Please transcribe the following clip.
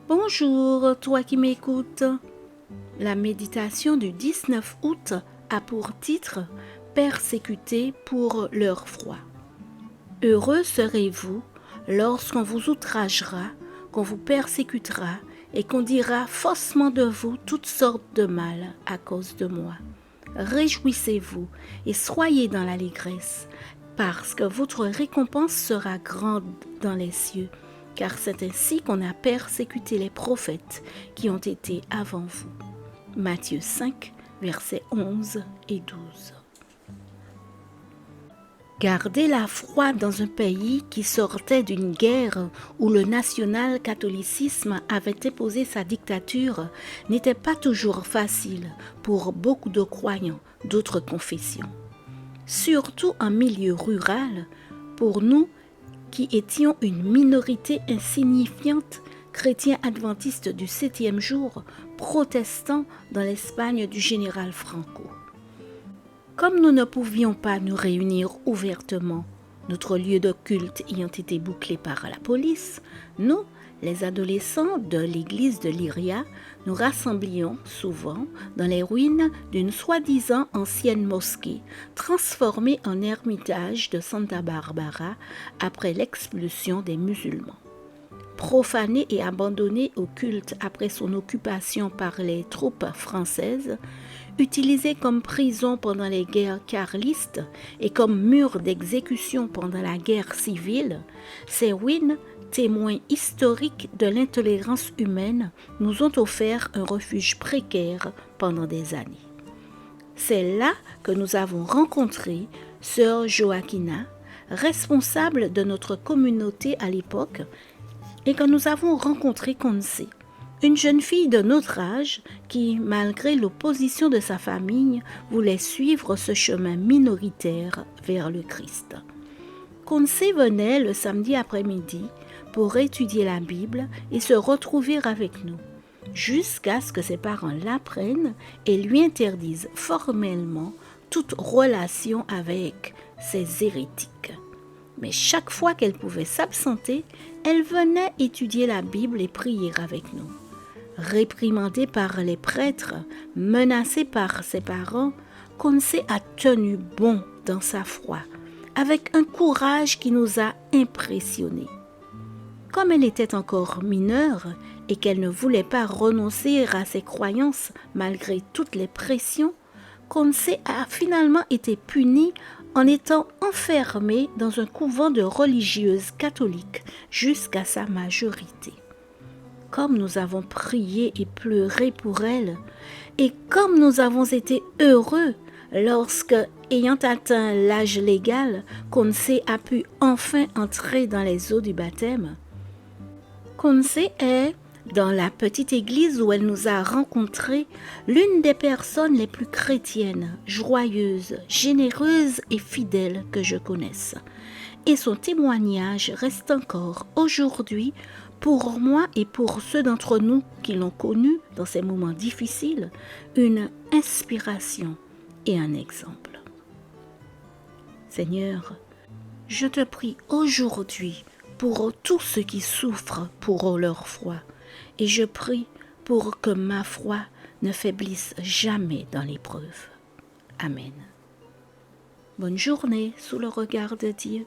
Bonjour, toi qui m'écoutes. La méditation du 19 août a pour titre « Persécutés pour leur foi ». Heureux serez-vous lorsqu'on vous outragera, qu'on vous persécutera et qu'on dira faussement de vous toutes sortes de mal à cause de moi. Réjouissez-vous et soyez dans l'allégresse, parce que votre récompense sera grande dans les cieux, car c'est ainsi qu'on a persécuté les prophètes qui ont été avant vous. Matthieu 5, versets 11 et 12. Garder la foi dans un pays qui sortait d'une guerre où le national-catholicisme avait imposé sa dictature n'était pas toujours facile pour beaucoup de croyants d'autres confessions. Surtout en milieu rural, pour nous qui étions une minorité insignifiante, chrétiens adventistes du 7e jour, protestants dans l'Espagne du général Franco. Comme nous ne pouvions pas nous réunir ouvertement, notre lieu de culte ayant été bouclé par la police, nous, les adolescents de l'église de Liria, nous rassemblions souvent dans les ruines d'une soi-disant ancienne mosquée transformée en ermitage de Santa Barbara après l'expulsion des musulmans. Profané et abandonné au culte après son occupation par les troupes françaises, utilisé comme prison pendant les guerres carlistes et comme mur d'exécution pendant la guerre civile, ces ruines, témoins historiques de l'intolérance humaine, nous ont offert un refuge précaire pendant des années. C'est là que nous avons rencontré sœur Joaquina, responsable de notre communauté à l'époque, et que nous avons rencontré Conce, une jeune fille de notre âge qui, malgré l'opposition de sa famille, voulait suivre ce chemin minoritaire vers le Christ. Conce venait le samedi après-midi pour étudier la Bible et se retrouver avec nous, jusqu'à ce que ses parents l'apprennent et lui interdisent formellement toute relation avec ces hérétiques. Mais chaque fois qu'elle pouvait s'absenter, elle venait étudier la Bible et prier avec nous. Réprimandée par les prêtres, menacée par ses parents, Conce a tenu bon dans sa foi, avec un courage qui nous a impressionnés. Comme elle était encore mineure et qu'elle ne voulait pas renoncer à ses croyances malgré toutes les pressions, Conce a finalement été punie en étant enfermée dans un couvent de religieuses catholiques jusqu'à sa majorité. Comme nous avons prié et pleuré pour elle, et comme nous avons été heureux lorsque, ayant atteint l'âge légal, Conce a pu enfin entrer dans les eaux du baptême. Conce est, dans la petite église où elle nous a rencontrés, l'une des personnes les plus chrétiennes, joyeuses, généreuses et fidèles que je connaisse. Et son témoignage reste encore aujourd'hui, pour moi et pour ceux d'entre nous qui l'ont connue dans ces moments difficiles, une inspiration et un exemple. Seigneur, je te prie aujourd'hui pour tous ceux qui souffrent pour leur foi, et je prie pour que ma foi ne faiblisse jamais dans l'épreuve. Amen. Bonne journée sous le regard de Dieu.